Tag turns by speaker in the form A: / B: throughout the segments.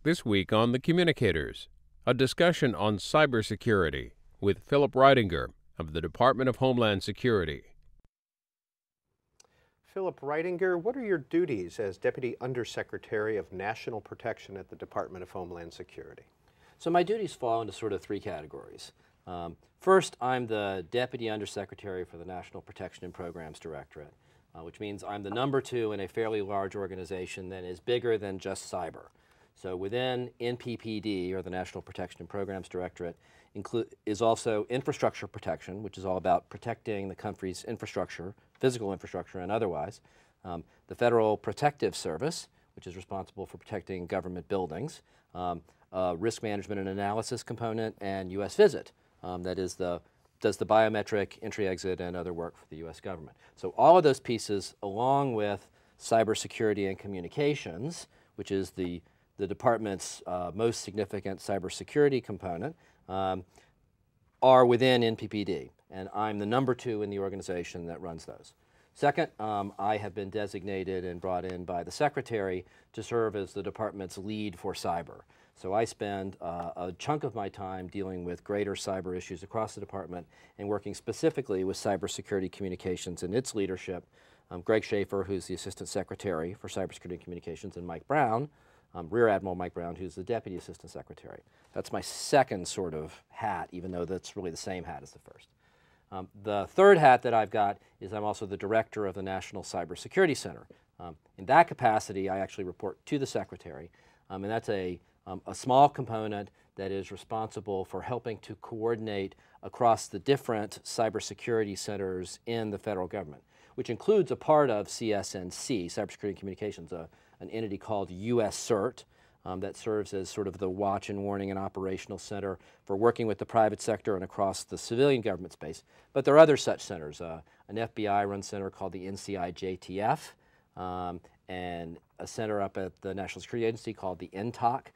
A: This week on the Communicators, a discussion on cybersecurity with Philip Reitinger of the Department of Homeland Security.
B: Philip Reitinger, what are your duties as Deputy Undersecretary of National Protection at the Department of Homeland Security?
C: So my duties fall into sort of three categories. First, I'm the Deputy Undersecretary for the National Protection and Programs Directorate, which means I'm the number 2 in a fairly large organization that is bigger than just cyber. So within NPPD, or the National Protection and Programs Directorate, is also infrastructure protection, which is all about protecting the country's infrastructure, physical infrastructure and otherwise. The Federal Protective Service, which is responsible for protecting government buildings, risk management and analysis component, and U.S. Visit, that is does the biometric entry-exit and other work for the U.S. government. So all of those pieces, along with cybersecurity and communications, which is the department's most significant cybersecurity component, are within NPPD, and I'm the number 2 in the organization that runs those. Second, I have been designated and brought in by the Secretary to serve as the department's lead for cyber. So I spend a chunk of my time dealing with greater cyber issues across the department and working specifically with cybersecurity communications and its leadership. Greg Schaefer, who's the Assistant Secretary for Cybersecurity Communications, and Mike Brown, Rear Admiral Mike Brown, who's the Deputy Assistant Secretary. That's my second sort of hat, even though that's really the same hat as the first. The third hat that I've got is I'm also the Director of the National Cybersecurity Center. In that capacity, I actually report to the Secretary, and that's a small component that is responsible for helping to coordinate across the different cybersecurity centers in the federal government, which includes a part of CSNC, Cybersecurity and Communications, an entity called US CERT that serves as sort of the watch and warning and operational center for working with the private sector and across the civilian government space. But there are other such centers, an FBI-run center called the NCI-JTF, and a center up at the National Security Agency called the NTOC,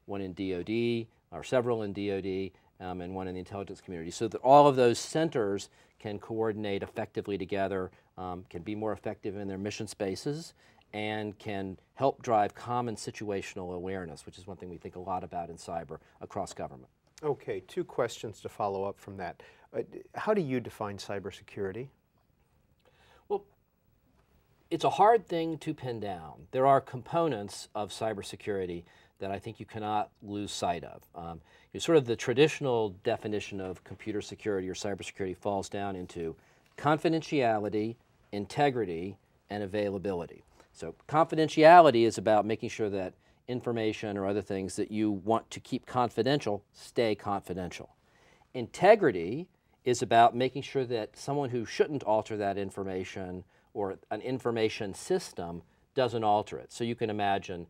C: one in DOD, or several in DOD, and one in the intelligence community. So that all of those centers can coordinate effectively together, can be more effective in their mission spaces, and can help drive common situational awareness, which is one thing we think a lot about in cyber across government.
B: Okay, 2 questions to follow up from that. How do you define cybersecurity?
C: Well, it's a hard thing to pin down. There are components of cybersecurity that I think you cannot lose sight of. Sort of the traditional definition of computer security or cybersecurity falls down into confidentiality, integrity, and availability. So confidentiality is about making sure that information or other things that you want to keep confidential stay confidential. Integrity is about making sure that someone who shouldn't alter that information or an information system doesn't alter it. So you can imagine,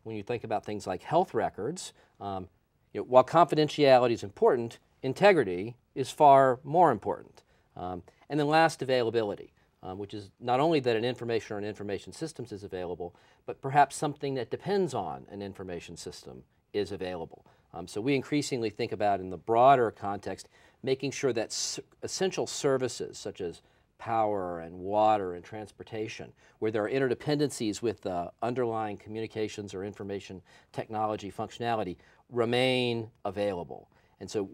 C: when you think about things like health records, while confidentiality is important, integrity is far more important. And then last, availability, which is not only that an information or an information systems is available, but perhaps something that depends on an information system is available. So we increasingly think about, in the broader context, making sure that essential services such as power and water and transportation, where there are interdependencies with the underlying communications or information technology functionality, remain available. And so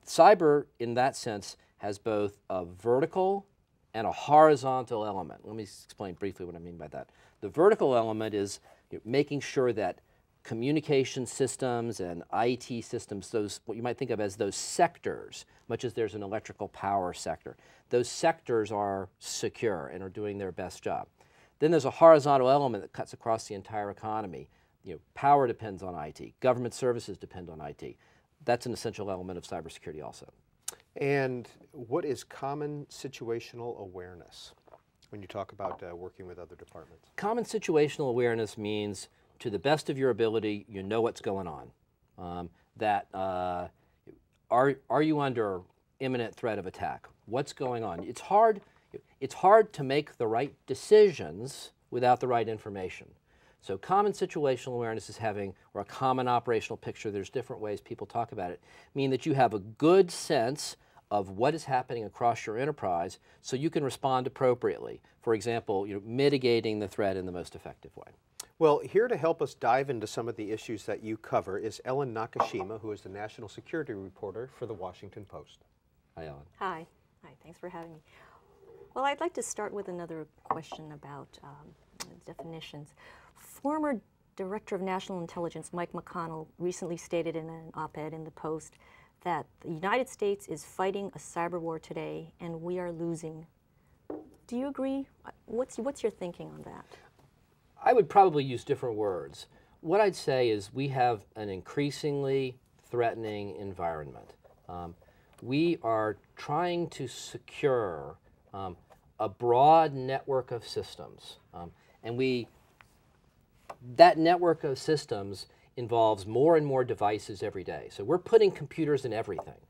C: cyber in that sense has both a vertical and a horizontal element. Let me explain briefly what I mean by that. The vertical element is making sure that communication systems and IT systems, those what you might think of as those sectors, much as there's an electrical power sector, those sectors are secure and are doing their best job. Then there's a horizontal element that cuts across the entire economy. Power depends on IT. Government services depend on IT. That's an essential element of cybersecurity also.
B: And what is common situational awareness when you talk about working with other departments?
C: Common situational awareness means, to the best of your ability, you know what's going on. Are you under imminent threat of attack? What's going on? It's hard to make the right decisions without the right information. So common situational awareness is having, or a common operational picture, there's different ways people talk about it, mean that you have a good sense of what is happening across your enterprise so you can respond appropriately. For example, mitigating the threat in the most effective way.
B: Well, here to help us dive into some of the issues that you cover is Ellen Nakashima, who is the national security reporter for the Washington Post.
C: Hi, Ellen.
D: Hi. Hi, thanks for having me. Well, I'd like to start with another question about definitions. Former Director of National Intelligence Mike McConnell recently stated in an op-ed in the Post that the United States is fighting a cyber war today and we are losing. Do you agree? What's your thinking on that?
C: I would probably use different words. What I'd say is we have an increasingly threatening environment. We are trying to secure a broad network of systems, and that network of systems involves more and more devices every day. So we're putting computers in everything.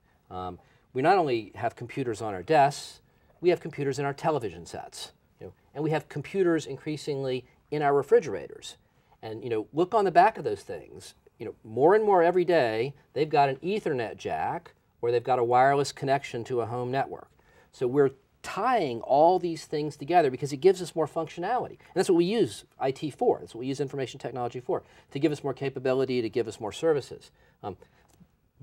C: We not only have computers on our desks, we have computers in our television sets, and we have computers increasingly in our refrigerators. And look on the back of those things. More and more every day, they've got an Ethernet jack or they've got a wireless connection to a home network. So we're tying all these things together because it gives us more functionality. And that's what we use IT for. That's what we use information technology for, to give us more capability, to give us more services.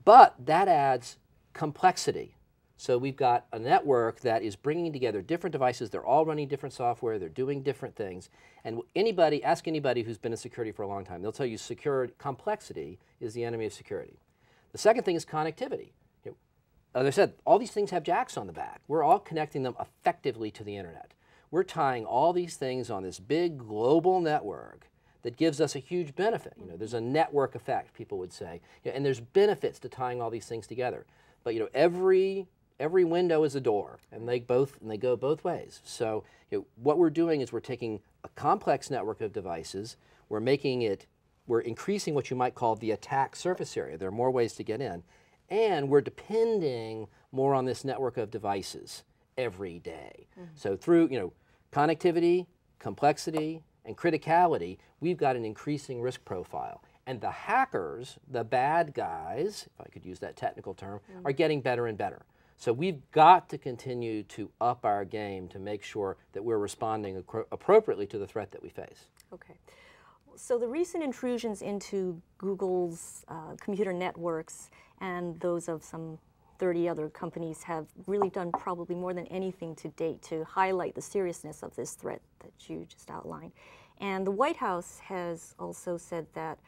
C: But that adds complexity. So we've got a network that is bringing together different devices. They're all running different software. They're doing different things. And ask anybody who's been in security for a long time, they'll tell you complexity is the enemy of security. The second thing is connectivity. As I said, all these things have jacks on the back. We're all connecting them effectively to the internet. We're tying all these things on this big global network that gives us a huge benefit. There's a network effect, people would say, and there's benefits to tying all these things together. But every window is a door, and they go both ways. So what we're doing is we're taking a complex network of devices, we're increasing what you might call the attack surface area. There are more ways to get in. And we're depending more on this network of devices every day. So through connectivity, complexity, and criticality, we've got an increasing risk profile. And the hackers, the bad guys, if I could use that technical term, are getting better and better. So we've got to continue to up our game to make sure that we're responding appropriately to the threat that we face.
D: Okay. So the recent intrusions into Google's computer networks and those of some 30 other companies have really done probably more than anything to date to highlight the seriousness of this threat that you just outlined. And the White House has also said that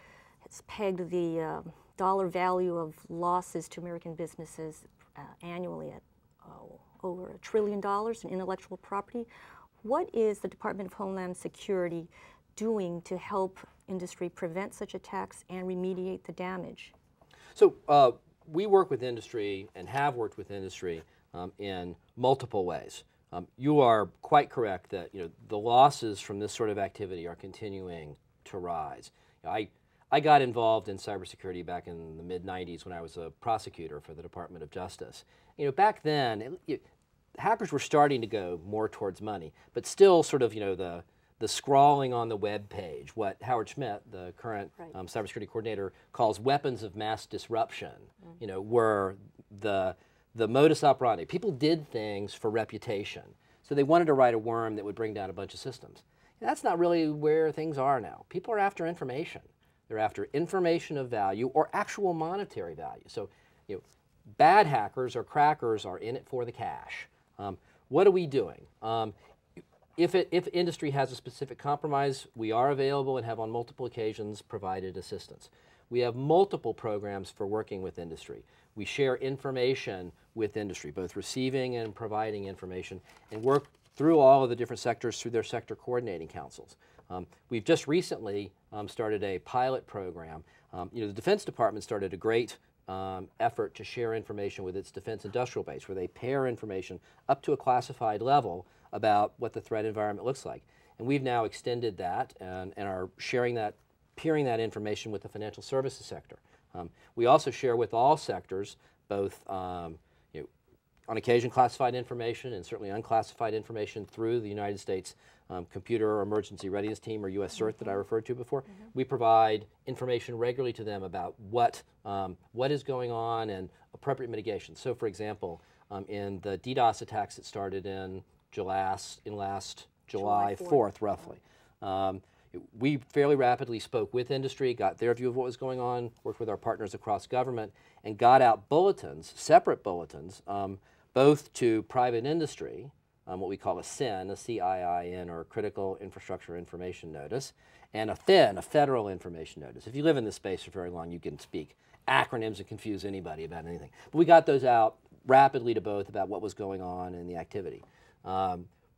D: it's pegged the dollar value of losses to American businesses annually at over $1 trillion in intellectual property. What is the Department of Homeland Security doing to help industry prevent such attacks and remediate the damage?
C: So we work with industry and have worked with industry in multiple ways. You are quite correct that the losses from this sort of activity are continuing to rise. I got involved in cybersecurity back in the mid-90s when I was a prosecutor for the Department of Justice. Back then, hackers were starting to go more towards money, but still sort of the scrawling on the web page, what Howard Schmidt, the current cybersecurity coordinator, calls weapons of mass disruption, were the modus operandi. People did things for reputation. So they wanted to write a worm that would bring down a bunch of systems. And that's not really where things are now. People are after information. They're after information of value or actual monetary value. So bad hackers or crackers are in it for the cash. What are we doing? If industry has a specific compromise, we are available and have on multiple occasions provided assistance. We have multiple programs for working with industry. We share information with industry, both receiving and providing information, and work through all of the different sectors through their sector coordinating councils. We've just recently started a pilot program. The Defense Department started a great effort to share information with its defense industrial base, where they pair information up to a classified level about what the threat environment looks like. And we've now extended that and are sharing that, peering that information with the financial services sector. We also share with all sectors, both on occasion classified information and certainly unclassified information through the United States Computer Emergency Readiness Team, or US CERT, that I referred to before. We provide information regularly to them about what is going on and appropriate mitigation. So for example, in the DDoS attacks that started in last July 4th, roughly, we fairly rapidly spoke with industry, got their view of what was going on, worked with our partners across government, and got out bulletins, separate bulletins, both to private industry, what we call a CIN, a CIIN, or Critical Infrastructure Information Notice, and a FIN, a Federal Information Notice. If you live in this space for very long, you can speak acronyms and confuse anybody about anything. But we got those out rapidly to both about what was going on in the activity.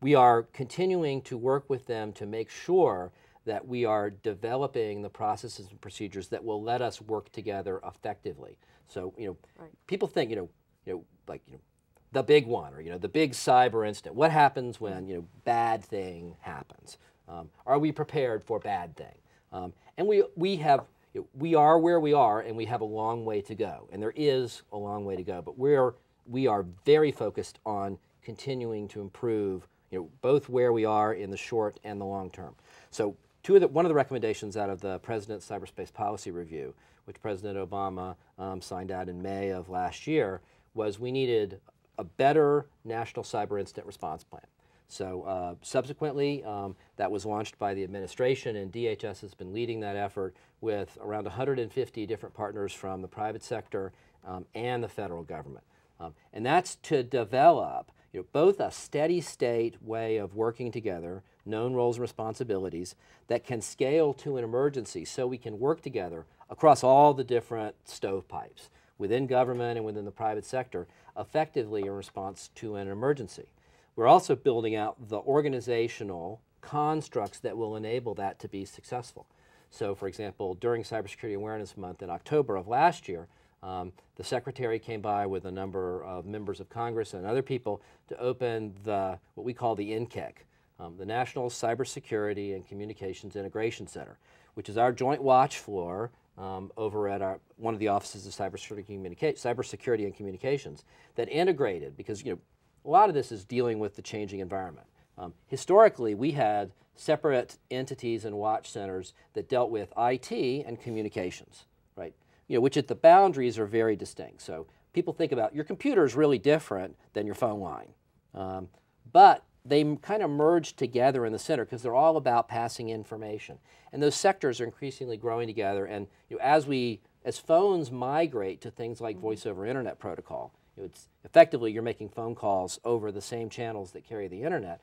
C: We are continuing to work with them to make sure that we are developing the processes and procedures that will let us work together effectively. So, people think, the big one, or the big cyber incident. What happens when bad thing happens? Are we prepared for bad thing? And we are where we are, and we have a long way to go. And there is a long way to go, but we are very focused on continuing to improve, both where we are in the short and the long term. So one of the recommendations out of the President's Cyberspace Policy Review, which President Obama signed out in May of last year, was we needed a better national cyber incident response plan. So subsequently, that was launched by the administration, and DHS has been leading that effort with around 150 different partners from the private sector and the federal government. And that's to develop both a steady state way of working together, known roles and responsibilities, that can scale to an emergency so we can work together across all the different stovepipes within government and within the private sector effectively in response to an emergency. We're also building out the organizational constructs that will enable that to be successful. So, for example, during Cybersecurity Awareness Month in October of last year, the Secretary came by with a number of members of Congress and other people to open what we call the NCEC, the National Cybersecurity and Communications Integration Center, which is our joint watch floor over at one of the offices of Cybersecurity and Communications that integrated, because a lot of this is dealing with the changing environment. Historically, we had separate entities and watch centers that dealt with IT and communications, right? Which at the boundaries are very distinct. So people think about your computer is really different than your phone line. But they kind of merge together in the center because they're all about passing information. And those sectors are increasingly growing together. And as phones migrate to things like voice over internet protocol, it's effectively you're making phone calls over the same channels that carry the internet.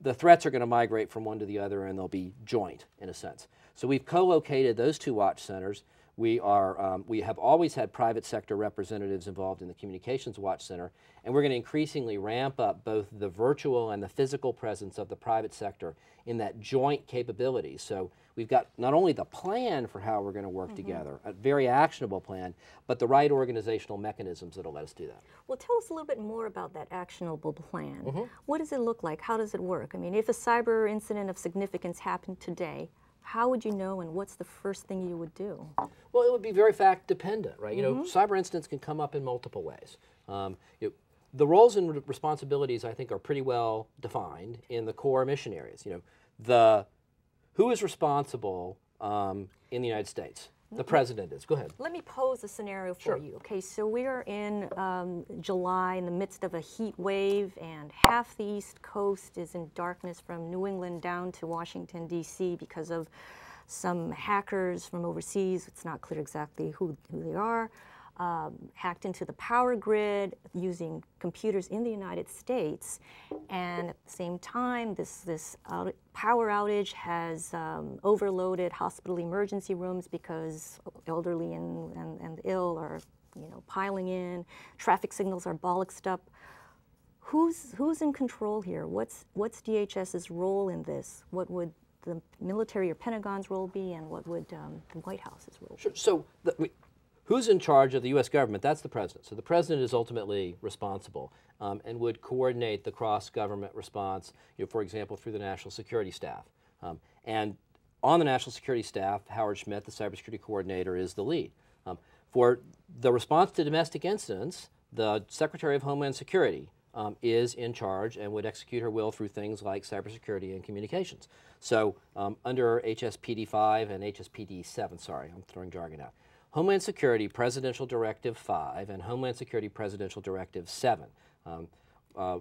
C: The threats are going to migrate from one to the other, and they'll be joint in a sense. So we've co-located those two watch centers. We have always had private sector representatives involved in the Communications Watch Center, and we're going to increasingly ramp up both the virtual and the physical presence of the private sector in that joint capability. So we've got not only the plan for how we're going to work together, a very actionable plan, but the right organizational mechanisms that will let us do that.
D: Well, tell us a little bit more about that actionable plan. What does it look like? How does it work? I mean, if a cyber incident of significance happened today, how would you know, and what's the first thing you would do?
C: Well, it would be very fact dependent, right? Cyber incidents can come up in multiple ways. The roles and responsibilities, I think, are pretty well defined in the core mission areas. Who is responsible in the United States? The president is. Go ahead.
D: Let me pose a scenario for you. Okay, so we are in July in the midst of a heat wave, and half the East Coast is in darkness from New England down to Washington, D.C. because of some hackers from overseas. It's not clear exactly who they are. Hacked into the power grid using computers in the United States, and at the same time this power outage has overloaded hospital emergency rooms because elderly and ill are piling in. Traffic signals are bollocksed up. Who's in control here? What's DHS's role in this? What would the military or Pentagon's role be, and what would the White House's role be?
C: Sure. So who's in charge of the U.S. government? That's the president. So the president is ultimately responsible and would coordinate the cross-government response, for example, through the national security staff. And on the national security staff, Howard Schmidt, the cybersecurity coordinator, is the lead. For the response to domestic incidents, the Secretary of Homeland Security is in charge and would execute her will through things like cybersecurity and communications. So under HSPD 5 and HSPD 7, sorry, I'm throwing jargon out, Homeland Security Presidential Directive 5 and Homeland Security Presidential Directive 7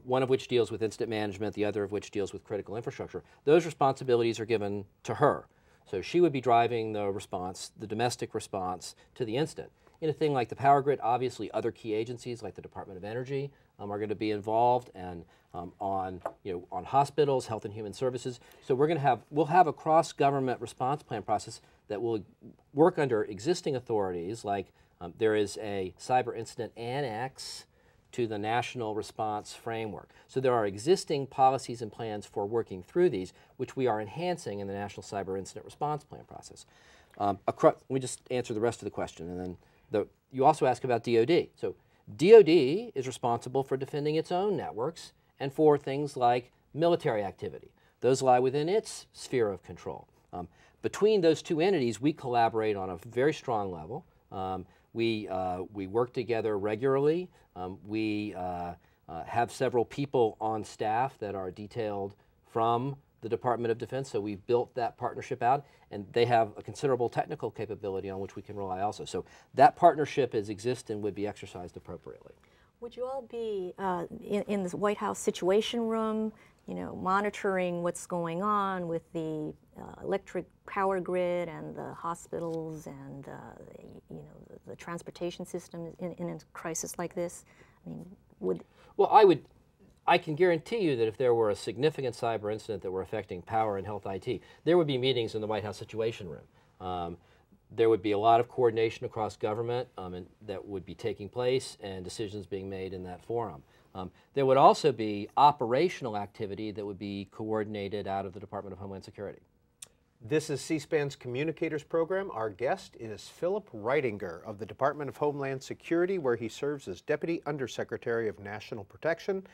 C: one of which deals with incident management, the other of which deals with critical infrastructure. Those responsibilities are given to her. So she would be driving the response, the domestic response to the incident. In a thing like the power grid, obviously other key agencies like the Department of Energy are going to be involved, and on hospitals, health and human services. So we'll have a cross-government response plan process that will work under existing authorities, like there is a cyber incident annex to the national response framework. So there are existing policies and plans for working through these, which we are enhancing in the National Cyber Incident Response Plan process. Let me just answer the rest of the question, and then you also ask about DoD. So DoD is responsible for defending its own networks and for things like military activity. Those lie within its sphere of control. Between those two entities, we collaborate on a very strong level. We work together regularly. We have several people on staff that are detailed from the Department of Defense, so we've built that partnership out, and they have a considerable technical capability on which we can rely also. So that partnership exists and would be exercised appropriately.
D: Would you all be in the White House Situation Room, monitoring what's going on with the electric power grid and the hospitals and the transportation system in a crisis like this? I mean,
C: Well, I can guarantee you that if there were a significant cyber incident that were affecting power and health IT, there would be meetings in the White House Situation Room. There would be a lot of coordination across government and that would be taking place, and decisions being made in that forum. There would also be operational activity that would be coordinated out of the Department of Homeland Security.
B: This is C-SPAN's Communicators program. Our guest is Philip Reitinger of the Department of Homeland Security, where he serves as Deputy Undersecretary of National Protection.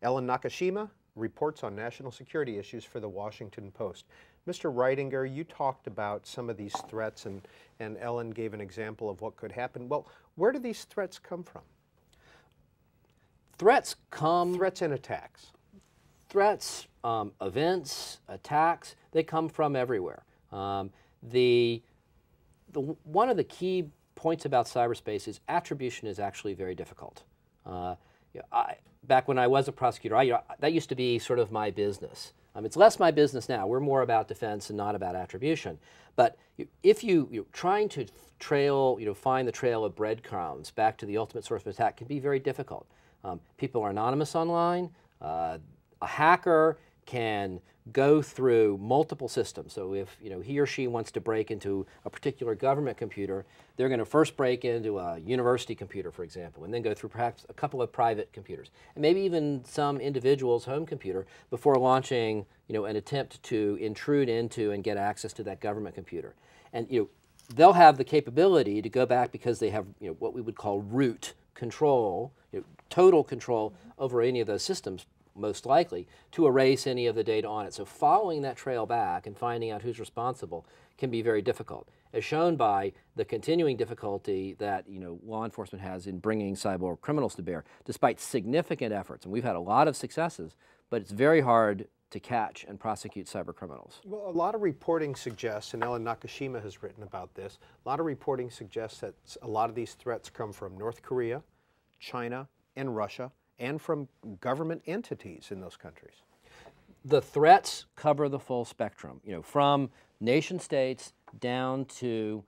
B: Ellen Nakashima reports on national security issues for the Washington Post. Mr. Reitinger, you talked about some of these threats, and Ellen gave an example of what could happen. Well, where do these threats come from?
C: Threats
B: and attacks.
C: Threats, events, attacks, they come from everywhere. One of the key points about cyberspace is attribution is actually very difficult. Back when I was a prosecutor, that used to be sort of my business. It's less my business now. We're more about defense and not about attribution. But if you're trying to find the trail of breadcrumbs back to the ultimate source of attack can be very difficult. People are anonymous online. A hacker can go through multiple systems. So if he or she wants to break into a particular government computer, they're going to first break into a university computer, for example, and then go through perhaps a couple of private computers, and maybe even some individual's home computer before launching an attempt to intrude into and get access to that government computer. And they'll have the capability to go back because they have what we would call root control, total control over any of those systems, most likely, to erase any of the data on it. So following that trail back and finding out who's responsible can be very difficult, as shown by the continuing difficulty that law enforcement has in bringing cyber criminals to bear, despite significant efforts. And we've had a lot of successes, but it's very hard to catch and prosecute cyber criminals.
B: Well, a lot of reporting suggests, and Ellen Nakashima has written about this, a lot of reporting suggests that a lot of these threats come from North Korea, China, and Russia, and from government entities in those countries.
C: The threats cover the full spectrum, from nation states down to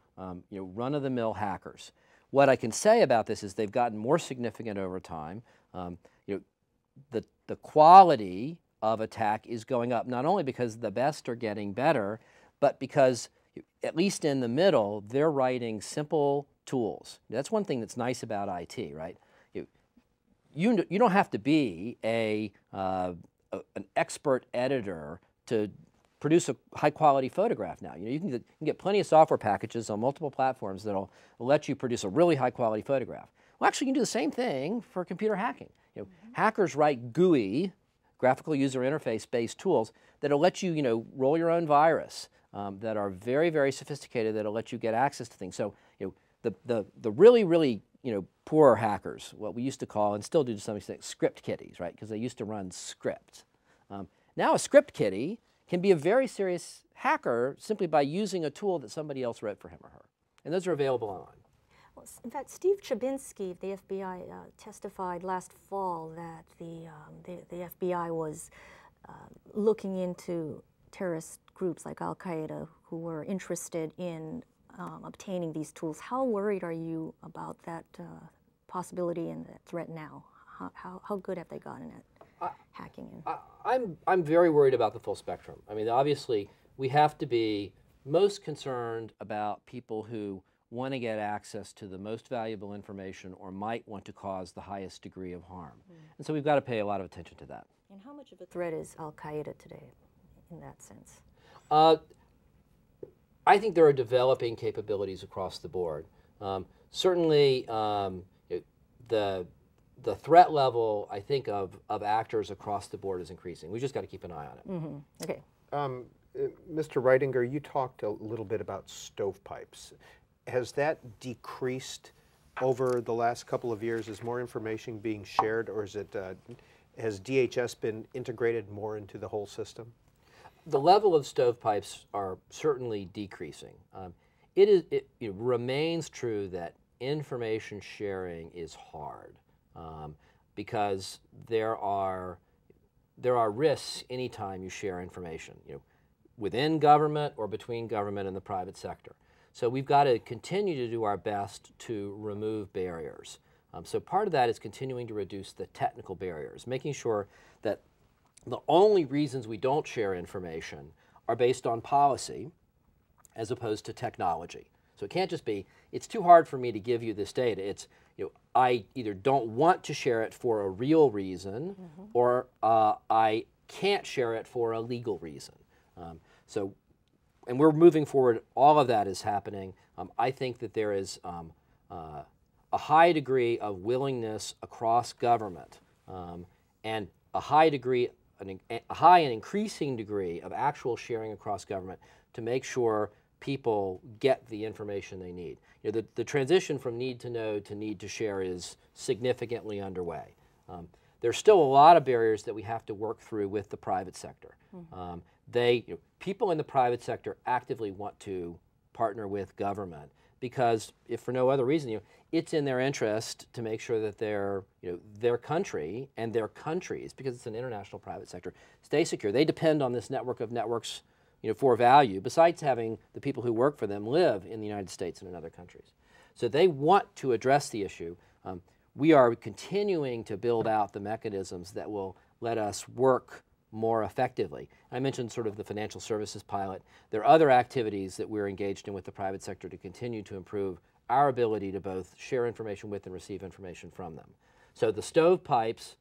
C: run-of-the-mill hackers. What I can say about this is they've gotten more significant over time. The quality of attack is going up, not only because the best are getting better, but because, at least in the middle, they're writing simple tools. That's one thing that's nice about IT, right? You don't have to be an expert editor to produce a high-quality photograph now. You can get plenty of software packages on multiple platforms that'll let you produce a really high-quality photograph. Well, actually, you can do the same thing for computer hacking. Hackers write GUI, graphical user interface-based tools that'll let you, roll your own virus that are very, very sophisticated that'll let you get access to things. So, the really, really poor hackers, what we used to call, and still do to some extent, script kiddies, right? Because they used to run scripts. Now a script kiddie can be a very serious hacker simply by using a tool that somebody else wrote for him or her. And those are available online.
D: In fact, Steve Chabinsky of the FBI testified last fall that the FBI was looking into terrorist groups like Al-Qaeda who were interested in obtaining these tools. How worried are you about that possibility and that threat now? How good have they gotten at hacking in?
C: I'm very worried about the full spectrum. I mean, obviously, we have to be most concerned about people who want to get access to the most valuable information or might want to cause the highest degree of harm. And so we've got to pay a lot of attention to that.
D: And how much of a threat is Al-Qaeda today in that sense?
C: I think there are developing capabilities across the board. Certainly, the threat level, I think, of actors across the board is increasing. We just got to keep an eye on it.
D: Mm-hmm. Okay.
B: Mr. Reitinger, you talked a little bit about stovepipes. Has that decreased over the last couple of years? Is more information being shared, or is it, has DHS been integrated more into the whole system?
C: The level of stovepipes are certainly decreasing. It remains true that information sharing is hard because there are risks anytime you share information, within government or between government and the private sector. So we've got to continue to do our best to remove barriers. So part of that is continuing to reduce the technical barriers, making sure that the only reasons we don't share information are based on policy as opposed to technology. So it can't just be, it's too hard for me to give you this data. It's, I either don't want to share it for a real reason or I can't share it for a legal reason. And we're moving forward. All of that is happening. I think that there is a high degree of willingness across government and a high and increasing degree of actual sharing across government to make sure people get the information they need. The transition from need to know to need to share is significantly underway. There's still a lot of barriers that we have to work through with the private sector. People in the private sector actively want to partner with government because, if for no other reason, it's in their interest to make sure that their country and their countries, because it's an international private sector, stay secure. They depend on this network of networks, for value, besides having the people who work for them live in the United States and in other countries. So they want to address the issue. We are continuing to build out the mechanisms that will let us work more effectively. I mentioned sort of the financial services pilot. There are other activities that we're engaged in with the private sector to continue to improve our ability to both share information with and receive information from them. So the stovepipes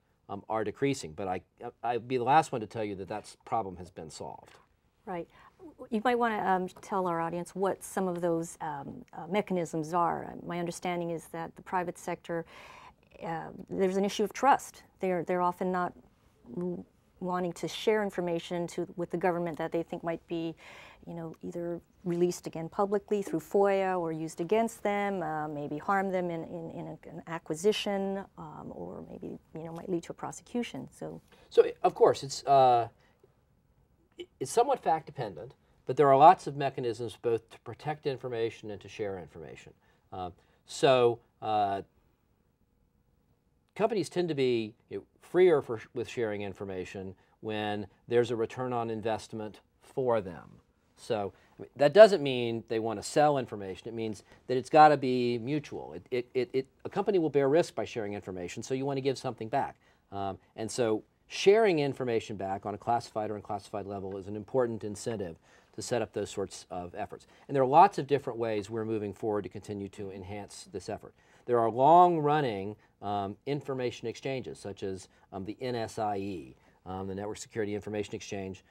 C: are decreasing, but I'd be the last one to tell you that problem has been solved.
D: Right. You might want to tell our audience what some of those mechanisms are. My understanding is that the private sector, there's an issue of trust. They're often not wanting to share information with the government that they think might be, either released again publicly through FOIA or used against them, maybe harm them in an acquisition, or maybe might lead to a prosecution. So
C: of course it's somewhat fact dependent, but there are lots of mechanisms both to protect information and to share information. Companies tend to be freer with sharing information when there's a return on investment for them. So that doesn't mean they want to sell information. It means that it's got to be mutual. A company will bear risk by sharing information, so you want to give something back. And so sharing information back on a classified or unclassified level is an important incentive to set up those sorts of efforts. And there are lots of different ways we're moving forward to continue to enhance this effort. There are long-running information exchanges, such as the NSIE, the Network Security Information Exchange,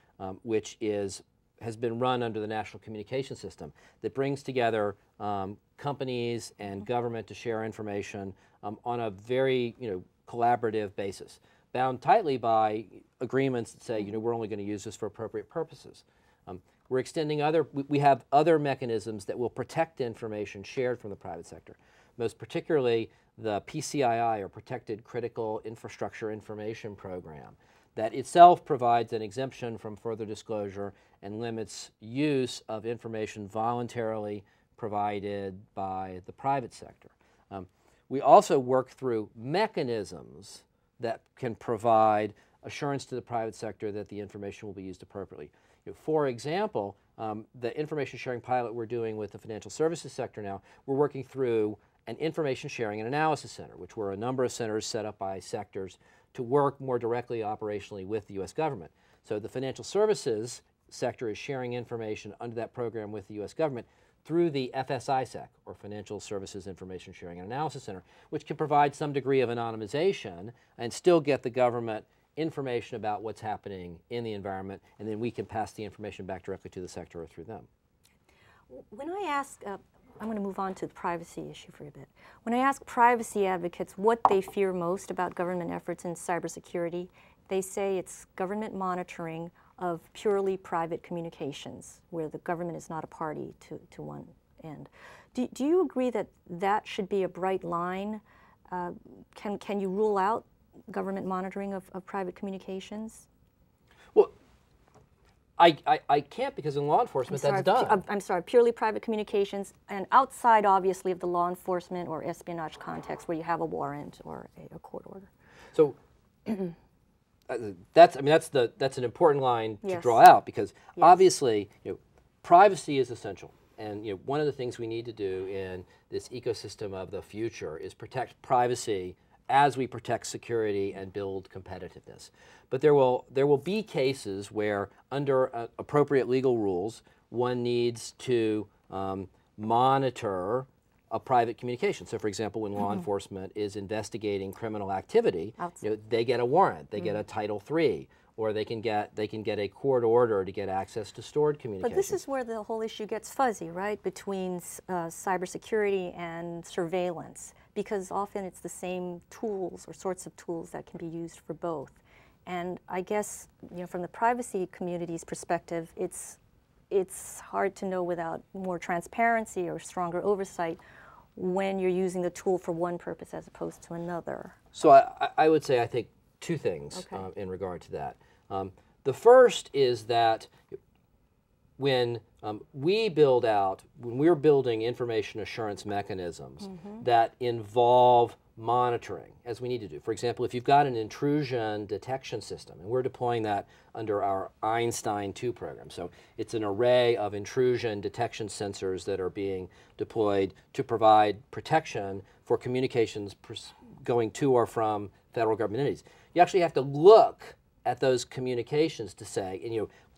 C: which has been run under the National Communications System, that brings together companies and government to share information on a very collaborative basis, bound tightly by agreements that say we're only going to use this for appropriate purposes. We're extending we have other mechanisms that will protect information shared from the private sector, most particularly the PCII, or Protected Critical Infrastructure Information Program, that itself provides an exemption from further disclosure and limits use of information voluntarily provided by the private sector. We also work through mechanisms that can provide assurance to the private sector that the information will be used appropriately. For example, the information sharing pilot we're doing with the financial services sector now, we're working through an information sharing and analysis center, which were a number of centers set up by sectors to work more directly operationally with the U.S. government. So the financial services sector is sharing information under that program with the U.S. government through the FSISEC, or Financial Services Information Sharing and Analysis Center, which can provide some degree of anonymization and still get the government information about what's happening in the environment, and then we can pass the information back directly to the sector or through them.
D: When I ask, I'm going to move on to the privacy issue for a bit. When I ask privacy advocates what they fear most about government efforts in cybersecurity, they say it's government monitoring of purely private communications, where the government is not a party to one end. Do you agree that that should be a bright line? Can you rule out government monitoring of private communications?
C: Well, I can't, because in law enforcement that's done.
D: I'm sorry, purely private communications, and outside obviously of the law enforcement or espionage context where you have a warrant or a court order.
C: So that's an important line to
D: Yes.
C: draw out, because
D: Yes.
C: obviously privacy is essential, and one of the things we need to do in this ecosystem of the future is protect privacy as we protect security and build competitiveness. But there will be cases where, under appropriate legal rules, one needs to monitor a private communication. So, for example, when law enforcement is investigating criminal activity, they get a warrant, they get a Title III, or they can get a court order to get access to stored communications.
D: But this is where the whole issue gets fuzzy, right, between cybersecurity and surveillance, because often it's the same tools or sorts of tools that can be used for both. And I guess, from the privacy community's perspective, it's hard to know without more transparency or stronger oversight when you're using the tool for one purpose as opposed to another.
C: So I would say, I think, two things in regard to that. The first is that when we're building information assurance mechanisms that involve monitoring, as we need to do. For example, if you've got an intrusion detection system, and we're deploying that under our Einstein 2 program. So it's an array of intrusion detection sensors that are being deployed to provide protection for communications going to or from federal government entities. You actually have to look at those communications to say,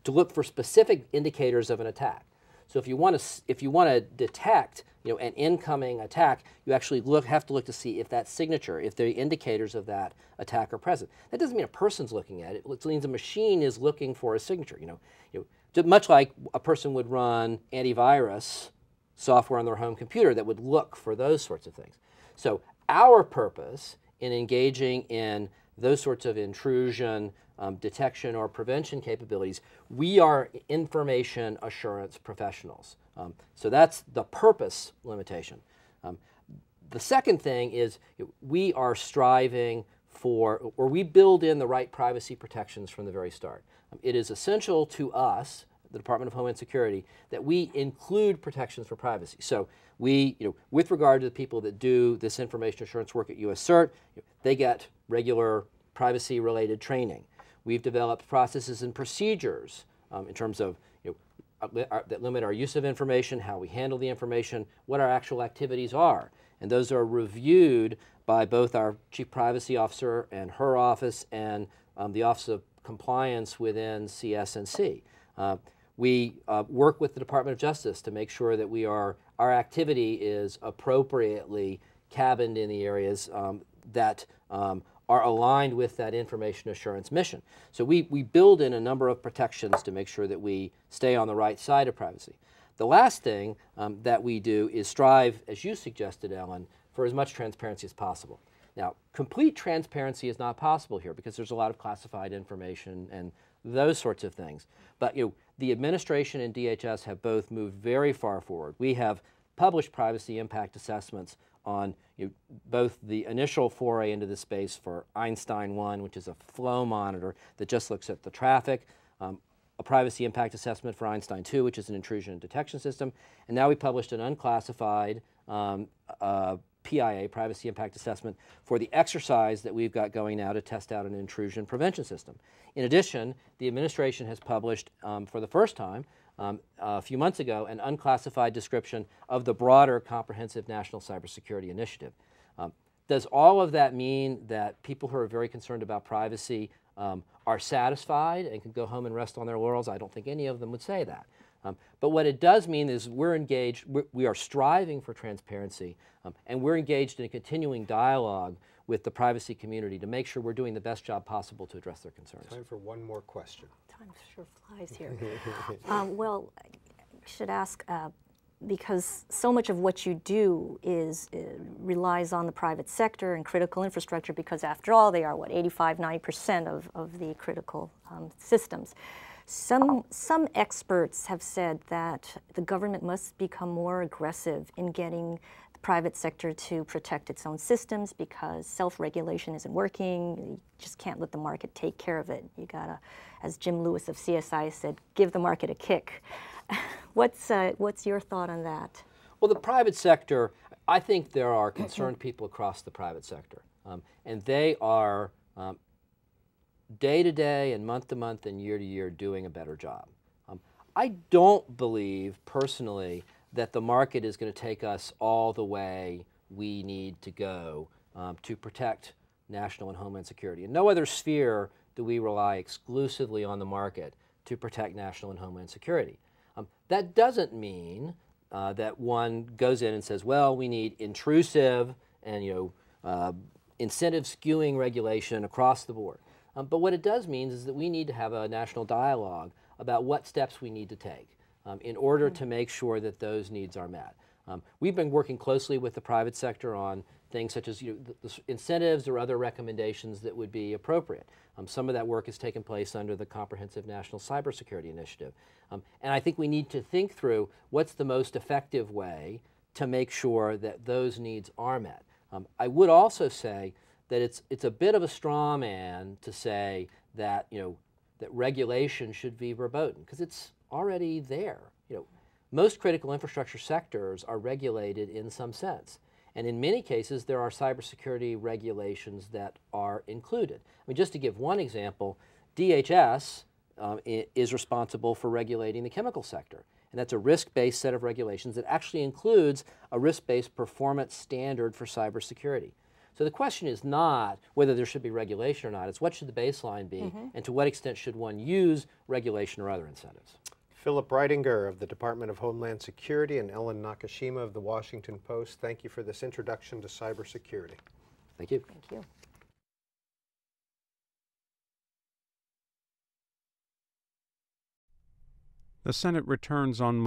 C: to look for specific indicators of an attack. So if you want to detect an incoming attack, you actually have to look to see if that signature, if the indicators of that attack are present. That doesn't mean a person's looking at it. It means a machine is looking for a signature. Much like a person would run antivirus software on their home computer that would look for those sorts of things. So our purpose in engaging in those sorts of intrusion detection or prevention capabilities, we are information assurance professionals. So that's the purpose limitation. The second thing is we are striving for, or we build in the right privacy protections from the very start. It is essential to us, the Department of Homeland Security, that we include protections for privacy. So we, with regard to the people that do this information assurance work at US CERT, they get regular privacy-related training. We've developed processes and procedures in terms of that limit our use of information, how we handle the information, what our actual activities are. And those are reviewed by both our Chief Privacy Officer and her office and the Office of Compliance within CS&C. We work with the Department of Justice to make sure that our activity is appropriately cabined in the areas that are aligned with that information assurance mission. So we build in a number of protections to make sure that we stay on the right side of privacy. The last thing that we do is strive, as you suggested, Ellen, for as much transparency as possible. Now, complete transparency is not possible here because there's a lot of classified information and those sorts of things. But the administration and DHS have both moved very far forward. We have published privacy impact assessments on both the initial foray into this space for Einstein 1, which is a flow monitor that just looks at the traffic, a privacy impact assessment for Einstein 2, which is an intrusion detection system, and now we published an unclassified PIA, Privacy Impact Assessment, for the exercise that we've got going now to test out an intrusion prevention system. In addition, the administration has published for the first time a few months ago an unclassified description of the broader comprehensive national cybersecurity initiative. Does all of that mean that people who are very concerned about privacy are satisfied and can go home and rest on their laurels? I don't think any of them would say that. But what it does mean is we're engaged, we are striving for transparency, and we're engaged in a continuing dialogue with the privacy community to make sure we're doing the best job possible to address their concerns.
B: Time for one more question.
D: Time sure flies here. Well, I should ask, because so much of what you do is relies on the private sector and critical infrastructure, because after all, they are, what, 85–90% of the critical systems. Some experts have said that the government must become more aggressive in getting the private sector to protect its own systems, because self-regulation isn't working. You just can't let the market take care of it. You gotta, as Jim Lewis of CSI said, give the market a kick. What's your thought on that?
C: Well, the private sector, I think there are concerned people across the private sector, and they are day to day and month to month and year to year doing a better job. I don't believe personally that the market is going to take us all the way we need to go to protect national and homeland security. In no other sphere do we rely exclusively on the market to protect national and homeland security. That doesn't mean that one goes in and says, well, we need intrusive and incentive skewing regulation across the board. But what it does mean is that we need to have a national dialogue about what steps we need to take in order to make sure that those needs are met. We've been working closely with the private sector on things such as the incentives or other recommendations that would be appropriate. Some of that work has taken place under the Comprehensive National Cybersecurity Initiative. And I think we need to think through what's the most effective way to make sure that those needs are met. I would also say that it's a bit of a straw man to say that that regulation should be verboten, because it's already there. Most critical infrastructure sectors are regulated in some sense, and in many cases there are cybersecurity regulations that are included. I mean, just to give one example, DHS is responsible for regulating the chemical sector, and that's a risk-based set of regulations that actually includes a risk-based performance standard for cybersecurity. So the question is not whether there should be regulation or not, it's what should the baseline be, and to what extent should one use regulation or other incentives.
B: Philip Reitinger of the Department of Homeland Security and Ellen Nakashima of the Washington Post, thank you for this introduction to cybersecurity.
C: Thank you.
D: Thank you.
E: The Senate returns on Monday.